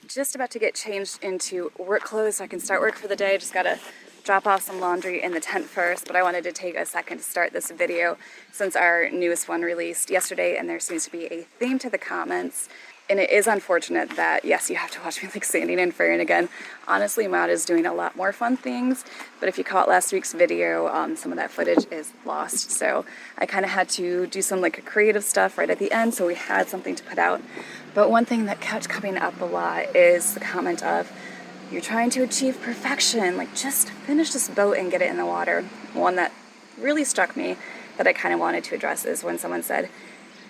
just about to get changed into work clothes so I can start work for the day. Just gotta drop off some laundry in the tent first, but I wanted to take a second to start this video since our newest one released yesterday, and there seems to be a theme to the comments. And it is unfortunate that, yes, you have to watch me like sanding and fairing again. Honestly, Maud is doing a lot more fun things, but if you caught last week's video, some of that footage is lost. So I kind of had to do some like creative stuff right at the end, so we had something to put out. But one thing that kept coming up a lot is the comment of, you're trying to achieve perfection, like just finish this boat and get it in the water. One that really struck me that I kind of wanted to address is when someone said,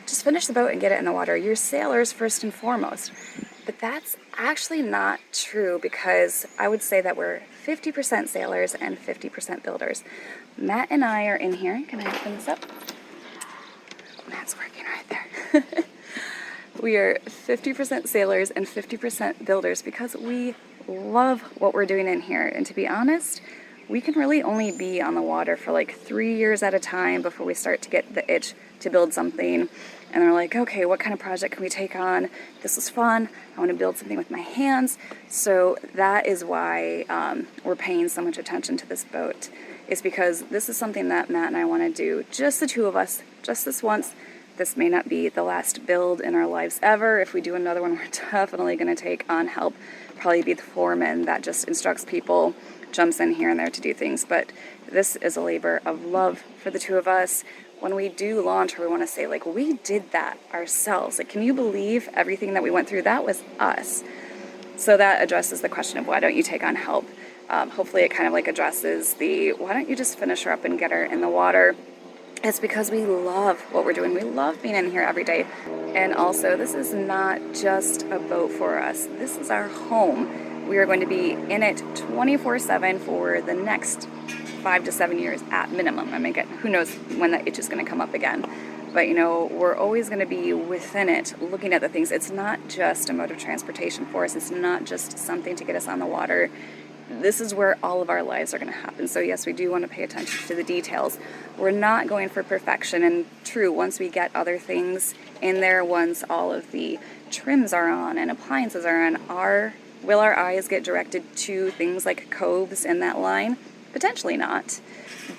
just finish the boat and get it in the water. You're sailors first and foremost. But that's actually not true, because I would say that we're 50% sailors and 50% builders. Matt and I are in here. Can I open this up? Matt's working right there. We are 50% sailors and 50% builders because we love what we're doing in here. And to be honest, we can really only be on the water for like 3 years at a time before we start to get the itch to build something. And they're like, okay, what kind of project can we take on? This is fun. I want to build something with my hands. So that is why we're paying so much attention to this boat, is because this is something that Matt and I want to do, just the two of us, just this once. This may not be the last build in our lives ever. If we do another one, we're definitely going to take on help. Probably be the foreman that just instructs people, jumps in here and there to do things. But this is a labor of love for the two of us. When we do launch, we want to say, like, we did that ourselves. Like, can you believe everything that we went through? That was us. So that addresses the question of why don't you take on help? Hopefully it kind of like addresses the, why don't you just finish her up and get her in the water? It's because we love what we're doing. We love being in here every day. And also, this is not just a boat for us. This is our home. We are going to be in it 24/7 for the next 5 to 7 years at minimum. I mean, again, who knows when that itch is going to come up again. But, you know, we're always going to be within it, looking at the things. It's not just a mode of transportation for us. It's not just something to get us on the water. This is where all of our lives are going to happen. So yes, we do want to pay attention to the details. We're not going for perfection. And true, once we get other things in there, once all of the trims are on and appliances are on, will our eyes get directed to things like coves in that line? Potentially not.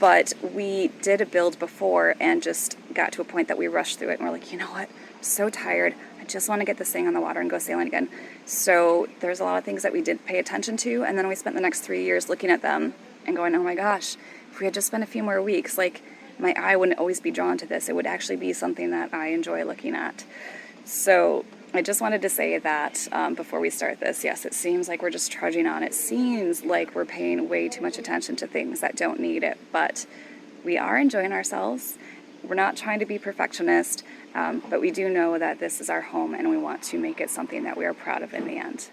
But we did a build before and just got to a point that we rushed through it and we're like, you know what? I'm so tired. I just want to get this thing on the water and go sailing again. So there's a lot of things that we did pay attention to, and then we spent the next 3 years looking at them and going, oh my gosh, if we had just spent a few more weeks, like, my eye wouldn't always be drawn to this. It would actually be something that I enjoy looking at. So I just wanted to say that before we start this. Yes, it seems like we're just trudging on. It seems like we're paying way too much attention to things that don't need it, but we are enjoying ourselves. We're not trying to be perfectionist, but we do know that this is our home and we want to make it something that we are proud of in the end.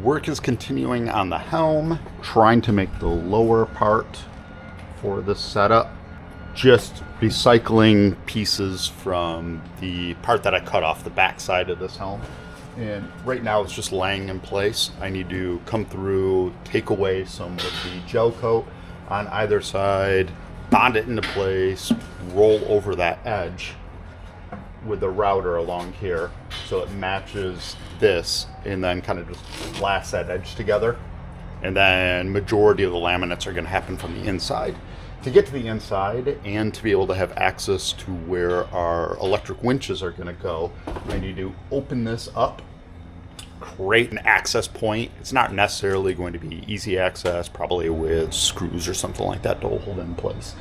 Work is continuing on the helm, trying to make the lower part for this setup. Just recycling pieces from the part that I cut off the back side of this helm. And right now it's just laying in place. I need to come through, take away some of the gel coat on either side, bond it into place, roll over that edge with the router along here so it matches this, and then kind of just lace that edge together. And then majority of the laminates are going to happen from the inside. To get to the inside and to be able to have access to where our electric winches are going to go, I need to open this up, create an access point. It's not necessarily going to be easy access, probably with screws or something like that to hold it in place.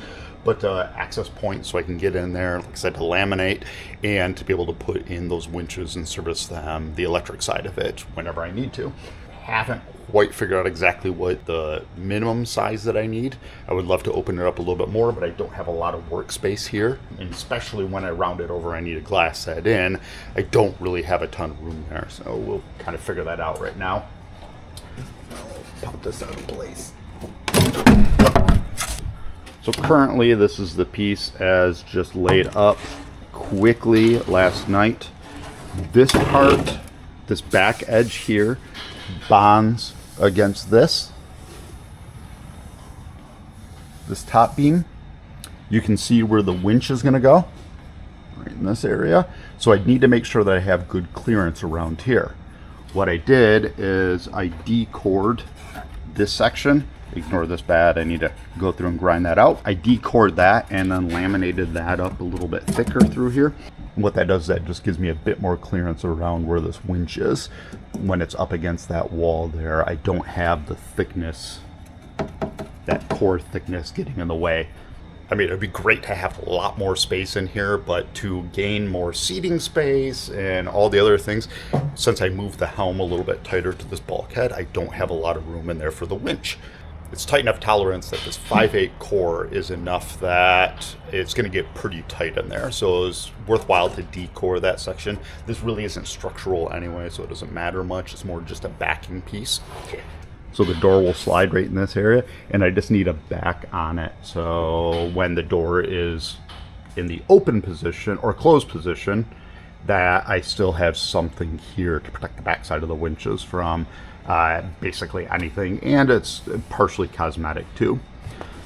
But access point so I can get in there, like I said, to laminate and to be able to put in those winches and service them, the electric side of it, whenever I need to. Haven't quite figured out exactly what the minimum size that I need. I would love to open it up a little bit more, but I don't have a lot of workspace here. And especially when I round it over, I need to glass that in. I don't really have a ton of room there, so we'll kind of figure that out right now. Pop this out of place. So currently this is the piece as just laid up quickly last night. This part, this back edge here, bonds against this top beam. You can see where the winch is going to go right in this area. So I need to make sure that I have good clearance around here. What I did is I decored this section. Ignore this bad, I need to go through and grind that out. I decored that and then laminated that up a little bit thicker through here. And what that does, that just gives me a bit more clearance around where this winch is. When it's up against that wall there, I don't have the thickness, that core thickness getting in the way. I mean, it'd be great to have a lot more space in here, but to gain more seating space and all the other things, since I moved the helm a little bit tighter to this bulkhead, I don't have a lot of room in there for the winch. It's tight enough tolerance that this 5/8 core is enough that it's going to get pretty tight in there. So it's worthwhile to decore that section. This really isn't structural anyway, so it doesn't matter much. It's more just a backing piece. So the door will slide right in this area, and I just need a back on it. So when the door is in the open position or closed position, that I still have something here to protect the backside of the winches from basically anything. And it's partially cosmetic too.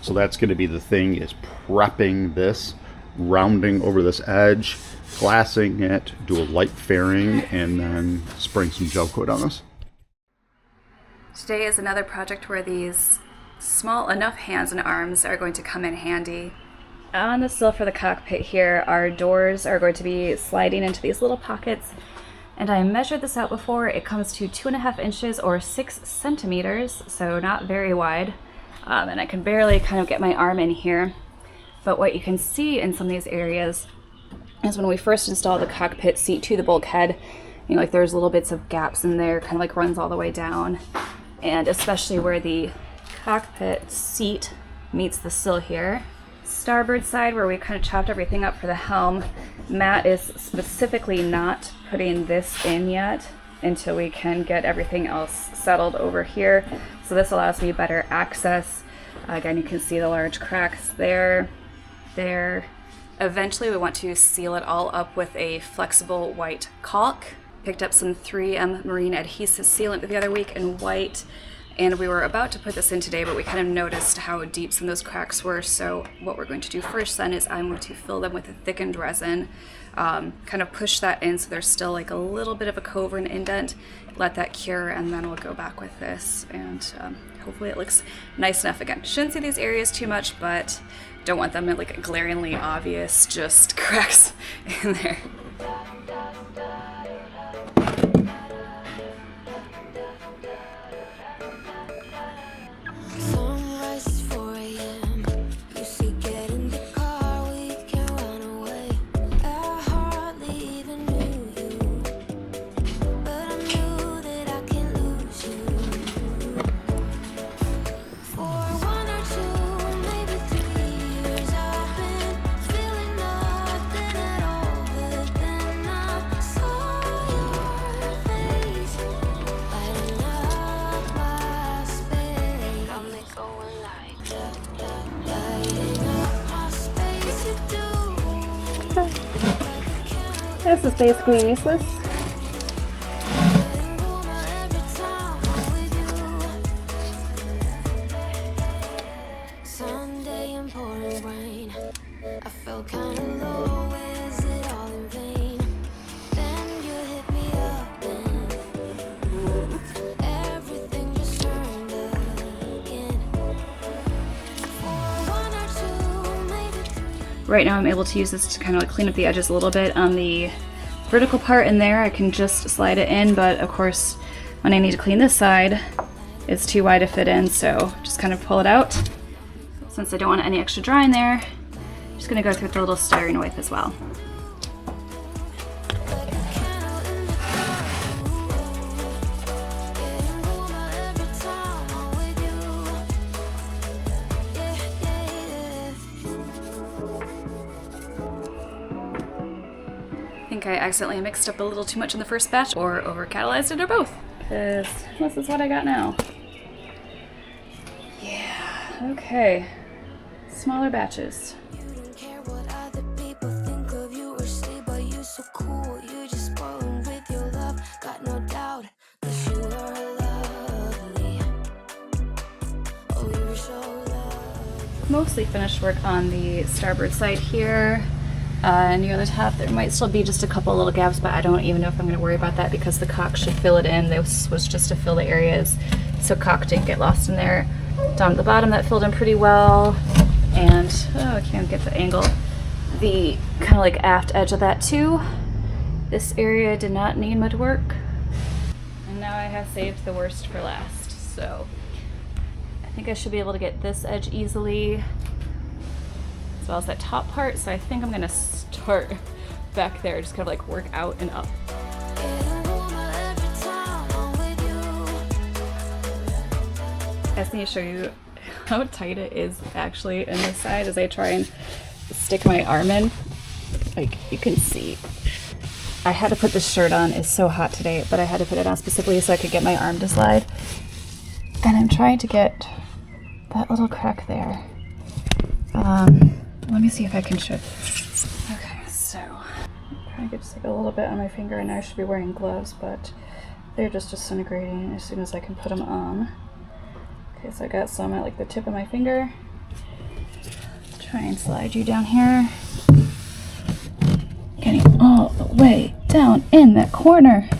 So that's going to be the thing, is prepping this, rounding over this edge, glassing it, do a light fairing, and then spraying some gelcoat on this. Today is another project where these small enough hands and arms are going to come in handy. On the sill for the cockpit here, our doors are going to be sliding into these little pockets, and I measured this out before. It comes to 2.5 inches or 6 centimeters, so not very wide, and I can barely kind of get my arm in here. But what you can see in some of these areas is when we first installed the cockpit seat to the bulkhead, you know, like there's little bits of gaps in there, kind of like runs all the way down. And especially where the cockpit seat meets the sill here. Starboard side, where we kind of chopped everything up for the helm, Matt is specifically not putting this in yet until we can get everything else settled over here. So this allows me better access. Again, you can see the large cracks there. Eventually we want to seal it all up with a flexible white caulk. Picked up some 3M marine adhesive sealant the other week in white, and we were about to put this in today, but we kind of noticed how deep some of those cracks were. So what we're going to do first then is I'm going to fill them with a thickened resin, kind of push that in so there's still like a little bit of a cove or an indent, let that cure, and then we'll go back with this, and hopefully it looks nice enough. Again, shouldn't see these areas too much, but don't want them like glaringly obvious, just cracks in there. This is basically useless. Sunday in pouring rain. I felt kind of low. Is it all in vain? Then you hit me up and everything just turned again. Right now I'm able to use this to kind of like clean up the edges a little bit. On the vertical part in there I can just slide it in, but of course when I need to clean this side it's too wide to fit in, so just kind of pull it out. Since I don't want any extra dry in there, I'm just going to go through with a little styrene wipe as well. I think I accidentally mixed up a little too much in the first batch, or over-catalyzed it, or both. Because this is what I got now. Yeah, okay. Smaller batches. Mostly finished work on the starboard side here. near the top. There might still be just a couple little gaps, but I don't even know if I'm going to worry about that because the caulk should fill it in. This was just to fill the areas so caulk didn't get lost in there. Down at the bottom, that filled in pretty well. And, oh, I can't get the angle. The kind of like aft edge of that too. This area did not need much work. And now I have saved the worst for last. So I think I should be able to get this edge easily, as well as that top part. So I think I'm gonna start back there, just kind of like work out and up. I just need to show you how tight it is actually in this side as I try and stick my arm in. Like you can see, I had to put this shirt on. It's so hot today, but I had to put it on specifically so I could get my arm to slide. And I'm trying to get that little crack there. Let me see if I can show. Okay, so I'm trying to get just like a little bit on my finger, and I should be wearing gloves, but they're just disintegrating as soon as I can put them on. Okay, so I got some at like the tip of my finger. Try and slide you down here. Getting all the way down in that corner.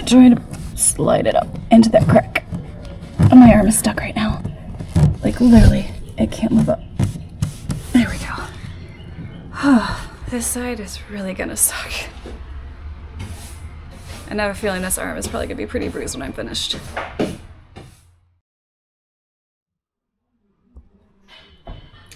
Trying to slide it up into that crack. And my arm is stuck right now. Like literally, it can't move up. There we go. This side is really gonna suck. I have a feeling this arm is probably gonna be pretty bruised when I'm finished.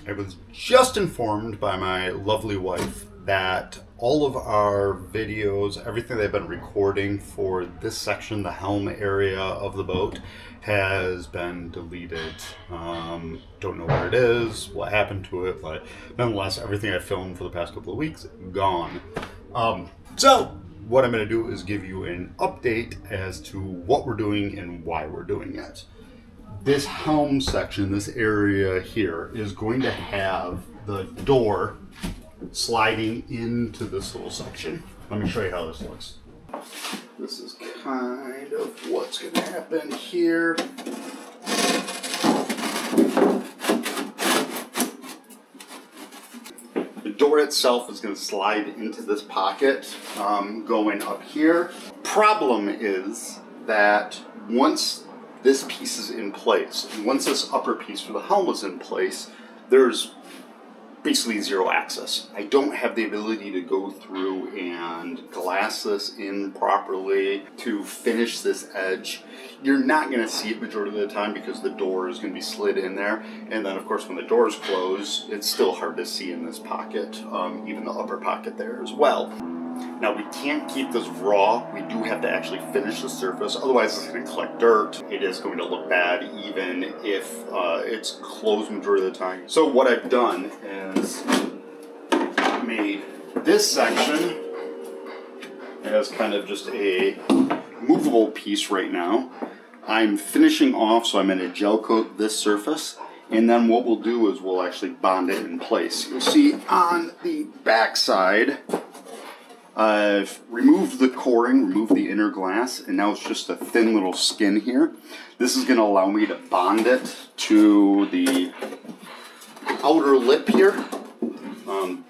I was just informed by my lovely wife that all of our videos, everything they've been recording for this section, the helm area of the boat, has been deleted. Don't know where it is, what happened to it, but nonetheless, everything I filmed for the past couple of weeks, gone. So what I'm going to do is give you an update as to what we're doing and why we're doing it. This helm section, this area here, is going to have the door sliding into this little section. Let me show you how this looks. This is kind of what's going to happen here. The door itself is going to slide into this pocket going up here. Problem is that once this piece is in place, and once this upper piece for the helm is in place, there's basically zero access. I don't have the ability to go through and glass this in properly to finish this edge. You're not going to see it majority of the time because the door is going to be slid in there, and then of course when the doors close, it's still hard to see in this pocket, even the upper pocket there as well. Now we can't keep this raw. We do have to actually finish the surface, otherwise it's going to collect dirt. It is going to look bad even if it's closed majority of the time. So what I've done is made this section as kind of just a movable piece right now. I'm finishing off, so I'm going to gel coat this surface, and then what we'll do is we'll actually bond it in place. You'll see on the back side, I've removed the coring, removed the inner glass, and now it's just a thin little skin here. This is going to allow me to bond it to the outer lip here.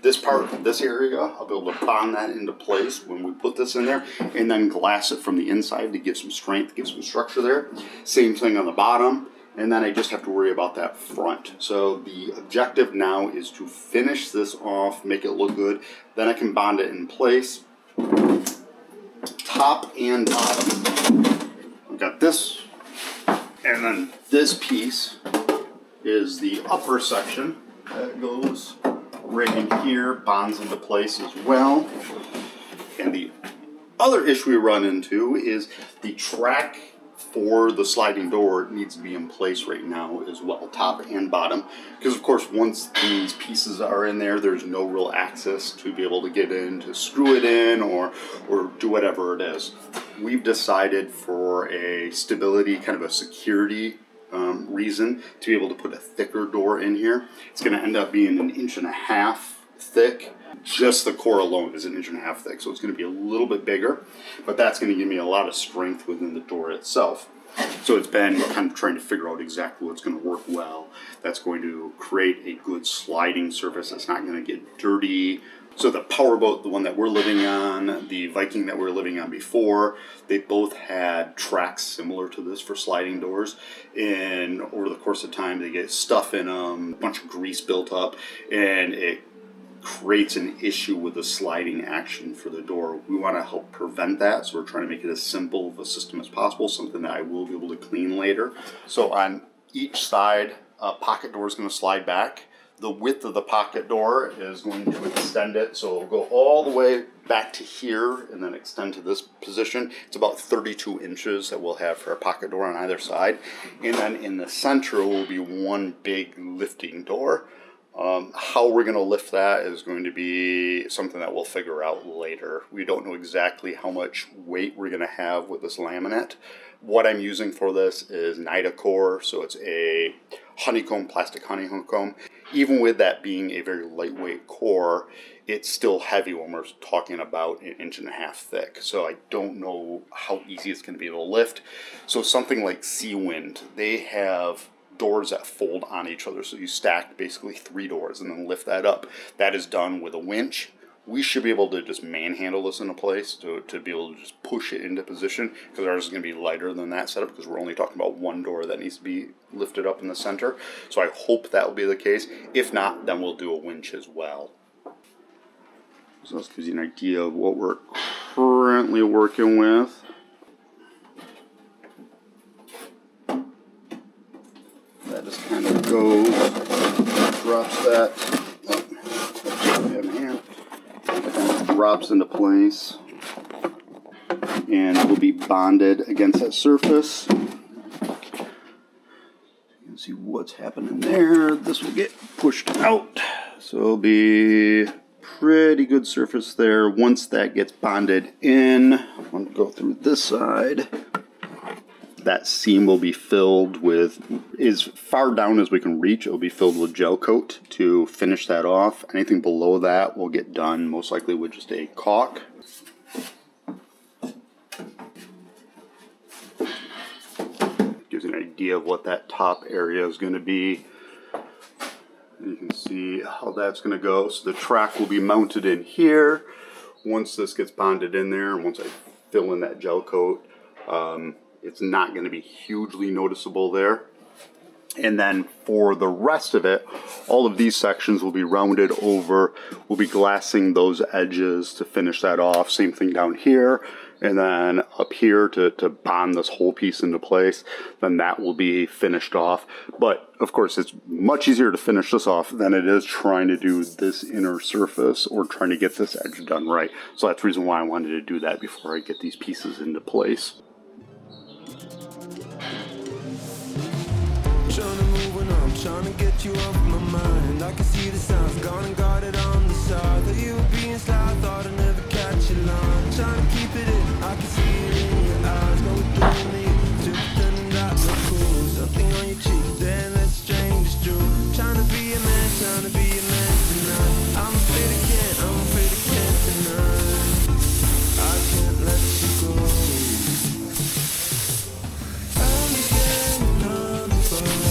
This part, this area, I'll be able to bond that into place when we put this in there, and then glass it from the inside to give some strength, give some structure there. Same thing on the bottom. And then I just have to worry about that front. So the objective now is to finish this off, make it look good. Then I can bond it in place, top and bottom. I've got this, and then this piece is the upper section that goes right in here, bonds into place as well. And the other issue we run into is the track for the sliding door needs to be in place right now as well, top and bottom, because of course once these pieces are in there, there's no real access to be able to get in to screw it in or do whatever it is. We've decided for a stability, kind of a security reason, to be able to put a thicker door in here. It's going to end up being 1.5 inches thick. Just the core alone is 1.5 inches thick, so it's going to be a little bit bigger, but that's going to give me a lot of strength within the door itself. So it's been kind of trying to figure out exactly what's going to work well. That's going to create a good sliding surface that's not going to get dirty. So the powerboat, the one that we're living on, the Viking that we were living on before, they both had tracks similar to this for sliding doors. And over the course of time, they get stuff in them, a bunch of grease built up, and it creates an issue with the sliding action for the door. We want to help prevent that, so we're trying to make it as simple of a system as possible, something that I will be able to clean later. So on each side, a pocket door is going to slide back. The width of the pocket door is going to extend it, so it'll go all the way back to here and then extend to this position. It's about 32 inches that we'll have for a pocket door on either side. And then in the center will be one big lifting door. How we're going to lift that is going to be something that we'll figure out later. We don't know exactly how much weight we're going to have with this laminate. What I'm using for this is Nitacore, so it's a honeycomb, plastic honeycomb. Even with that being a very lightweight core, it's still heavy when we're talking about 1.5 inches thick. So I don't know how easy it's going to be to lift. So something like Seawind, they have doors that fold on each other, so you stack basically 3 doors and then lift that up. That is done with a winch. We should be able to just manhandle this into place to be able to just push it into position, because ours is going to be lighter than that setup, because we're only talking about one door that needs to be lifted up in the center. So I hope that will be the case. If not, then we'll do a winch as well. So this gives you an idea of what we're currently working with. That just kind of goes, drops that, drops into place, and it will be bonded against that surface. You can see what's happening there. This will get pushed out, so it'll be pretty good surface there. Once that gets bonded in, I'm going to go through this side. That seam will be filled with, as far down as we can reach, it will be filled with gel coat to finish that off. Anything below that will get done most likely with just a caulk. Gives you an idea of what that top area is going to be. You can see how that's going to go. So the track will be mounted in here. Once this gets bonded in there, and once I fill in that gel coat, it's not going to be hugely noticeable there. And then for the rest of it, all of these sections will be rounded over. We'll be glassing those edges to finish that off. Same thing down here. And then up here to bond this whole piece into place. Then that will be finished off. But of course, it's much easier to finish this off than it is trying to do this inner surface or trying to get this edge done right. So that's the reason why I wanted to do that before I get these pieces into place. Trying to get you off my mind. I can see the signs, gone and got it on the side. Thought you were being sly, thought I'd never catch your line. Trying to keep it in, I can see it in your eyes. Go through me, still pretending that look cool. Something on your cheek, then that's strange, it's true. Trying to be a man tonight. I'm afraid I can't tonight. I can't let you go. I'm getting on the phone.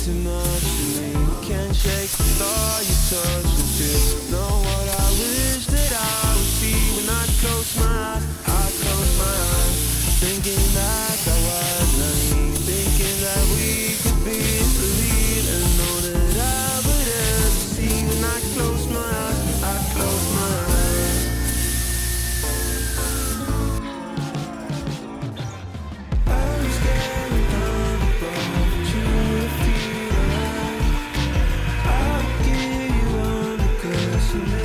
Too much for me, can't shake the thought you touch me to. Know what I wish that I would see when I close my eyes. I close my eyes, thinking back I was naive, thinking that we could be believe and know that I would ever see when I close my eyes. I close my eyes. I'm scared of you. I'll give you all the cause you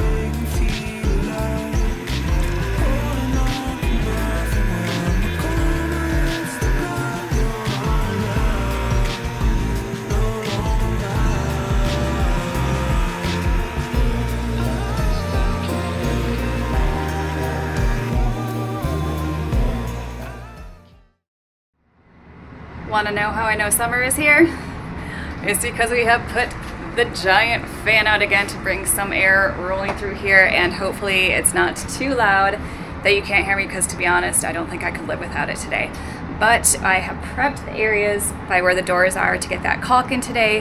Want to know how I know summer is here? It's because we have put the giant fan out again to bring some air rolling through here, and hopefully it's not too loud that you can't hear me, because to be honest, I don't think I could live without it today. But I have prepped the areas by where the doors are to get that caulk in today.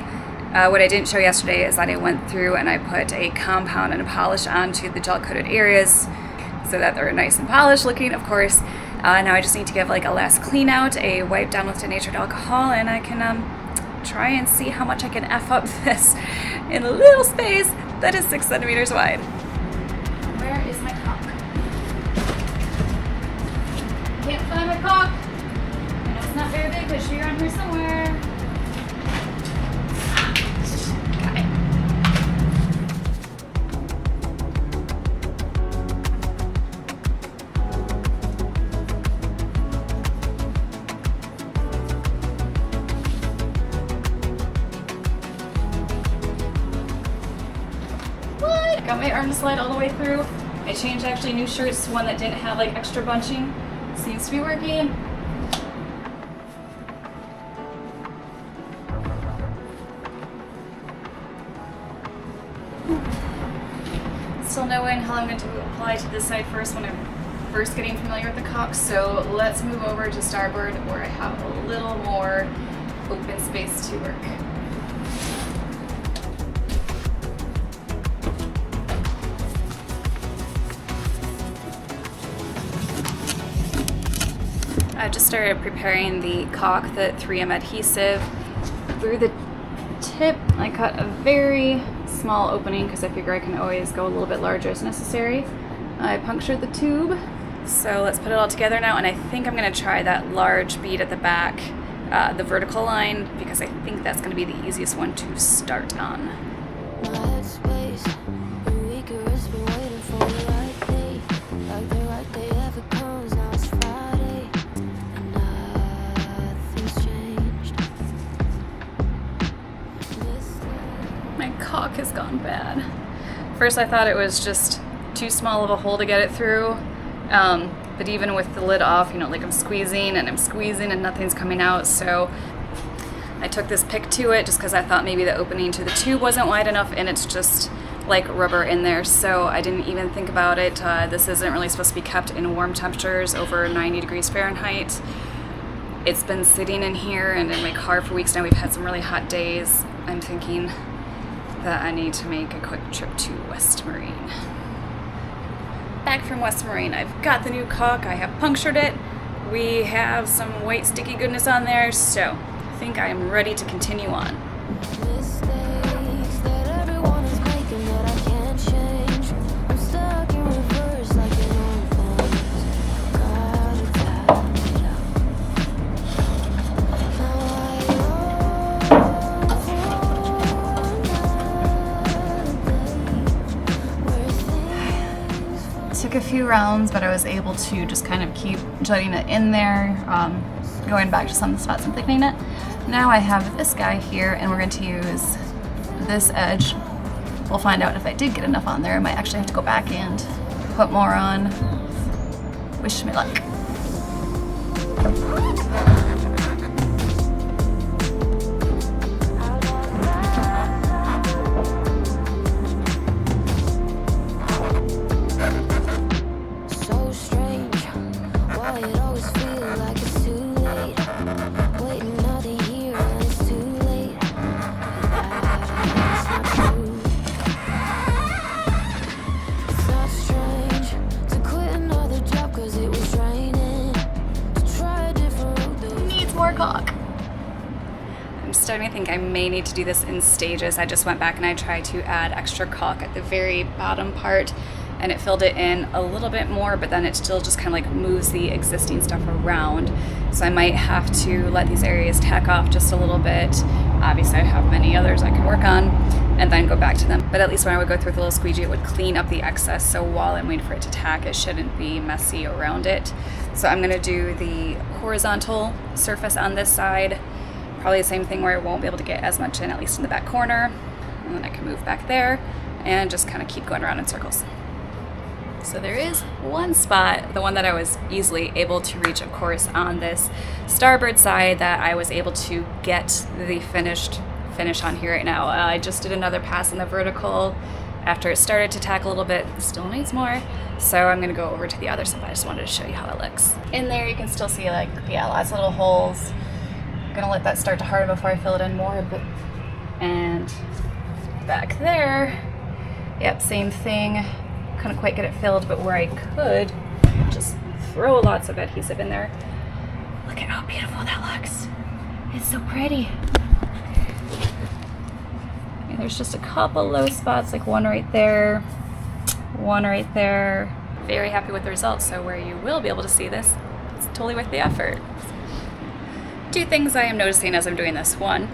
What I didn't show yesterday is that I went through and I put a compound and a polish onto the gel coated areas so that they're nice and polished looking, of course. Now I just need to give like a last clean out, a wipe down with denatured alcohol, and I can try and see how much I can F up this in a little space that is 6 centimeters wide. Where is my caulk? Can't find my caulk. I know it's not very big, but it's sure around here somewhere. Got it. What? Got my arm slide all the way through. I changed actually new shirts to one that didn't have like extra bunching. Seems to be working. Still knowing how I'm going to apply to this side first when I'm first getting familiar with the caulk, so let's move over to starboard where I have a little more open space to work. I just started preparing the caulk, the 3M adhesive. Through the tip, I cut a very small opening because I figure I can always go a little bit larger as necessary. I punctured the tube. So let's put it all together now, and I think I'm going to try that large bead at the back, the vertical line, because I think that's going to be the easiest one to start on. Caulk has gone bad. First I thought it was just too small of a hole to get it through, but even with the lid off, you know, like I'm squeezing and nothing's coming out, so I took this pick to it just because I thought maybe the opening to the tube wasn't wide enough, and it's just like rubber in there, so I didn't even think about it. This isn't really supposed to be kept in warm temperatures over 90 degrees Fahrenheit. It's been sitting in here and in my car for weeks now. We've had some really hot days. I'm thinking that I need to make a quick trip to West Marine. Back from West Marine, I've got the new caulk, I have punctured it, we have some white sticky goodness on there, so I think I am ready to continue on. Took a few rounds, but I was able to just kind of keep jutting it in there, going back to some spots and thickening it. Now I have this guy here, and we're going to use this edge. We'll find out if I did get enough on there. I might actually have to go back and put more on. Wish me luck. Caulk. I'm starting to think I may need to do this in stages. I just went back and I tried to add extra caulk at the very bottom part, and it filled it in a little bit more, but then it still just kind of like moves the existing stuff around. So I might have to let these areas tack off just a little bit. Obviously I have many others I can work on, and then go back to them. But at least when I would go through with a little squeegee, it would clean up the excess, so while I'm waiting for it to tack, it shouldn't be messy around it. So I'm gonna do the horizontal surface on this side, probably the same thing where I won't be able to get as much in, at least in the back corner, and then I can move back there and just kind of keep going around in circles. So there is one spot, the one that I was easily able to reach, of course, on this starboard side, that I was able to get the finish on here right now. I just did another pass on the vertical after it started to tack a little bit. It still needs more, so I'm gonna go over to the other side. I just wanted to show you how it looks. In there you can still see, like, yeah, lots of little holes. I'm gonna let that start to harden before I fill it in more. But and back there, yep, same thing. Couldn't quite get it filled, but where I could, just throw lots of adhesive in there. Look at how beautiful that looks. It's so pretty. And there's just a couple low spots, like one right there, one right there. Very happy with the results. So where you will be able to see this, it's totally worth the effort. Two things I am noticing as I'm doing this. One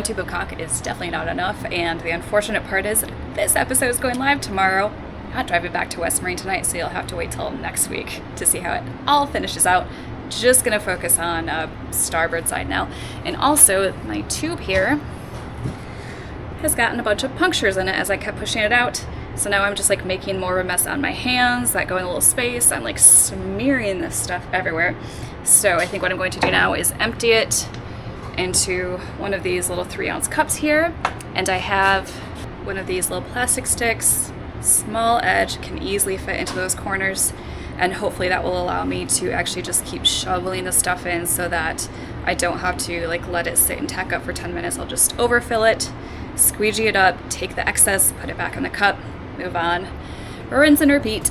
tube of caulk is definitely not enough, and the unfortunate part is this episode is going live tomorrow. Not driving back to West Marine tonight, so you'll have to wait till next week to see how it all finishes out. Just gonna focus on starboard side now. And also my tube here has gotten a bunch of punctures in it as I kept pushing it out. So now I'm just like making more of a mess on my hands, that go in a little space. I'm like smearing this stuff everywhere. So I think what I'm going to do now is empty it into one of these little 3-ounce cups here. And I have one of these little plastic sticks. Small edge, can easily fit into those corners, and hopefully that will allow me to actually just keep shoveling the stuff in so that I don't have to like let it sit and tack up for 10 minutes. I'll just overfill it, squeegee it up, take the excess, put it back in the cup, move on, rinse and repeat.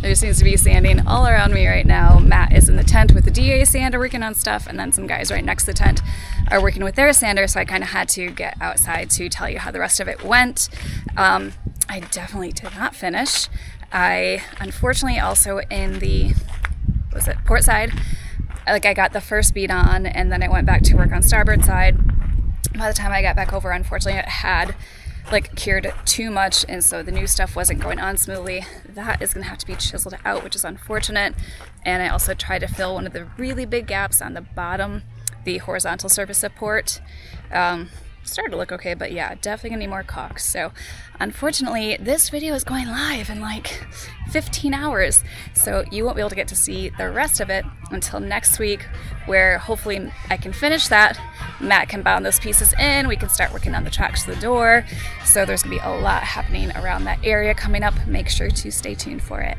There seems to be sanding all around me right now. Matt is in the tent with the DA sander working on stuff, and then some guys right next to the tent are working with their sander, so I kind of had to get outside to tell you how the rest of it went. I definitely did not finish. I unfortunately also in the, port side, like I got the first bead on and then I went back to work on starboard side. By the time I got back over, unfortunately it had like cured too much, and so the new stuff wasn't going on smoothly. That is gonna have to be chiseled out, which is unfortunate. And I also tried to fill one of the really big gaps on the bottom, the horizontal surface support. Started to look okay, but yeah, definitely gonna need more caulk. So unfortunately this video is going live in like 15 hours, so you won't be able to get to see the rest of it until next week, where hopefully I can finish that. Matt can bound those pieces in, we can start working on the tracks to the door. So there's gonna be a lot happening around that area coming up. Make sure to stay tuned for it.